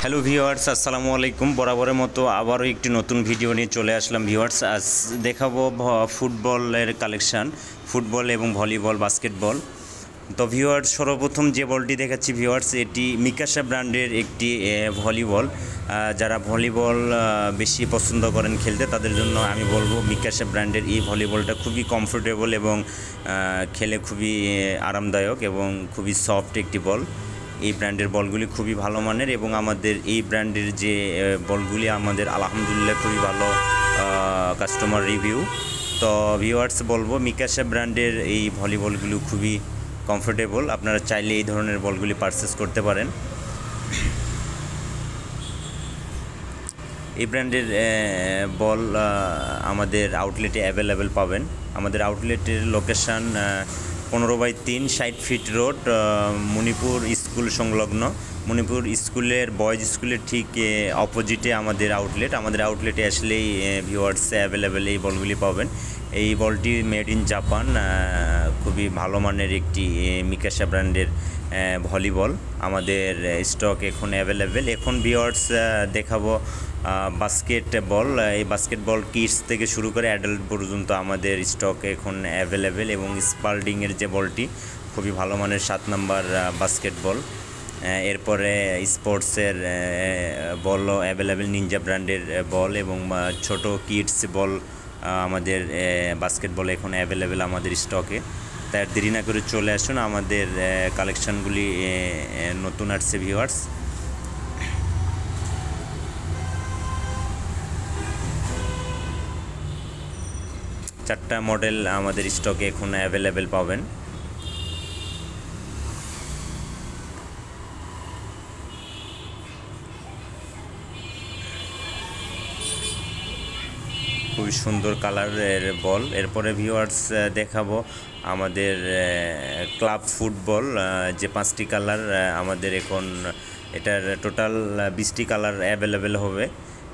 Hello viewers, আসসালামু আলাইকুম। বরাবরের মতো আবারও একটি নতুন ভিডিও নিয়ে চলে আসলাম ভিউয়ার্স। আজ দেখাবো ফুটবলের কালেকশান, ফুটবল এবং ভলিবল, বাস্কেটবল। তো ভিউয়ার্স, সর্বপ্রথম যে বলটি দেখাচ্ছি ভিউয়ার্স, এটি মিকাসা ব্র্যান্ডের একটি ভলিবল। যারা ভলিবল বেশি পছন্দ করেন খেলতে, তাদের জন্য আমি বলবো মিকাসা ব্র্যান্ডের এই ভলিবলটা খুবই কমফোর্টেবল এবং খেলে খুবই আরামদায়ক এবং খুবই সফট একটি বল। এই ব্র্যান্ডের বলগুলি খুবই ভালো মানের এবং আমাদের এই ব্র্যান্ডের যে বলগুলি আমাদের আলহামদুলিল্লাহ খুবই ভালো কাস্টমার রিভিউ। তো ভিউয়ার্স বলবো, মিকাসা ব্র্যান্ডের এই ভলিবলগুলো খুবই কমফোর্টেবল। আপনারা চাইলে এই ধরনের বলগুলি পারচেস করতে পারেন। এই ব্র্যান্ডের বল আমাদের আউটলেটে অ্যাভেলেবেল পাবেন। আমাদের আউটলেটের location 15/3 60 feet road, Manipur school সংলগ্ন। মণিপুর স্কুলের বয়েজ স্কুলের ঠিক অপোজিটে আমাদের আউটলেট। আমাদের আউটলেটে আসলেই ভিউয়ার্স অ্যাভেলেবেল এই বলগুলি পাবেন। এই বলটি মেড ইন জাপান, খুবই ভালো মানের একটি মিকাসা ব্র্যান্ডের ভলিবল আমাদের স্টক এখন অ্যাভেলেবেল। এখন ভিউয়ার্স দেখাবো বাস্কেটবল। এই বাস্কেটবল কিডস থেকে শুরু করে অ্যাডাল্ট পর্যন্ত আমাদের স্টকে এখন অ্যাভেলেবেল। এবং স্পাল্ডিংয়ের যে বলটি খুবই ভালো মানের 7 নাম্বার বাস্কেটবল। এরপরে স্পোর্টসের বলও অ্যাভেলেবেল, নিনজা ব্র্যান্ডের বল এবং ছোট কিডস বল আমাদের বাস্কেটবল এখন অ্যাভেলেবেল আমাদের স্টকে। তাই দেরি না করে চলে আসুন, আমাদের কালেকশানগুলি নতুন আসছে ভিউয়ার্স। চারটা মডেল আমাদের স্টকে এখন অ্যাভেলেবেল পাবেন। খুবই সুন্দর কালারের বল। এরপরে ভিউয়ার্স দেখাবো আমাদের ক্লাব ফুটবল, যে 5টি কালার আমাদের এখন, এটার টোটাল 20টি কালার অ্যাভেলেবেল হবে।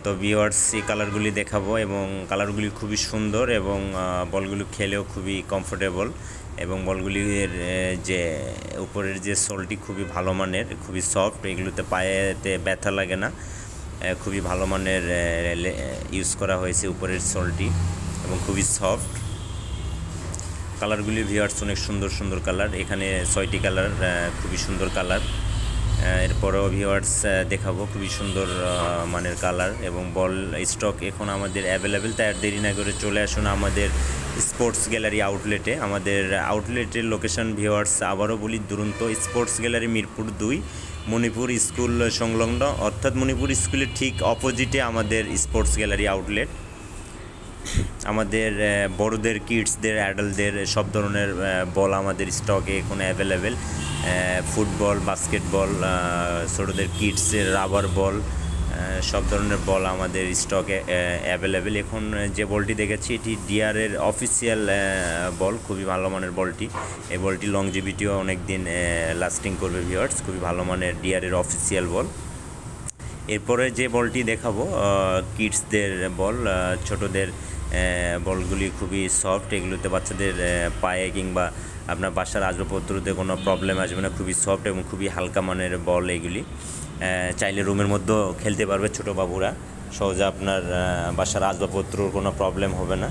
তো ভিউয়ার্স এই কালারগুলি দেখাবো এবং কালারগুলি খুবই সুন্দর এবং বলগুলি খেলেও খুবই কমফোর্টেবল এবং বলগুলির যে উপরের যে সোলটি খুবই ভালো মানের, খুবই সফট। এগুলোতে পায়েতে ব্যথা লাগে না, খুবই ভালো মানের ইউজ করা হয়েছে উপরের সোলটি এবং খুবই সফট। কালারগুলি ভিউয়ার্স অনেক সুন্দর সুন্দর কালার, এখানে 6টি কালার, খুবই সুন্দর কালার। এরপরেও ভিউয়ার্স দেখাবো খুবই সুন্দর মানের কালার এবং বল স্টক এখন আমাদের অ্যাভেলেবেল। তাই আর দেরি না করে চলে আসুন আমাদের স্পোর্টস গ্যালারি আউটলেটে। আমাদের আউটলেটের লোকেশন ভিউয়ার্স আবারও বলি, দুরন্ত sports gallery Mirpur 2, Manipur school সংলগ্ন, অর্থাৎ মণিপুর স্কুলের ঠিক অপোজিটে আমাদের স্পোর্টস গ্যালারি আউটলেট। আমাদের বড়দের, কিডসদের, অ্যাডাল্টদের সব ধরনের বল আমাদের স্টকে এখন অ্যাভেলেবেল। ফুটবল, বাস্কেটবল, ছোটোদের কিডসের রাবার বল, সব ধরনের বল আমাদের স্টকে অ্যাভেলেবেল। এখন যে বলটি দেখেছি এটি ডিআরের অফিসিয়াল বল, খুবই ভালো মানের বলটি। এই বলটি লংজিভিটিও অনেক দিন লাস্টিং করবে ভিউয়ার্স, খুবই ভালো মানের ডিআরের অফিসিয়াল বল। এরপরে যে বলটি দেখাবো কিডসদের বল, ছোটোদের বলগুলি খুবই সফট। এগুলোতে বাচ্চাদের পায়ে কিংবা আপনার বাসার আসবাবপত্রতে কোনো প্রবলেম আসবে না, খুবই সফট এবং খুবই হালকা মানের বল। এগুলি চাইলে রুমের মধ্যেও খেলতে পারবে ছোটো বাবুরা, সহজে আপনার বাসার আসবাবপত্রর কোনো প্রবলেম হবে না।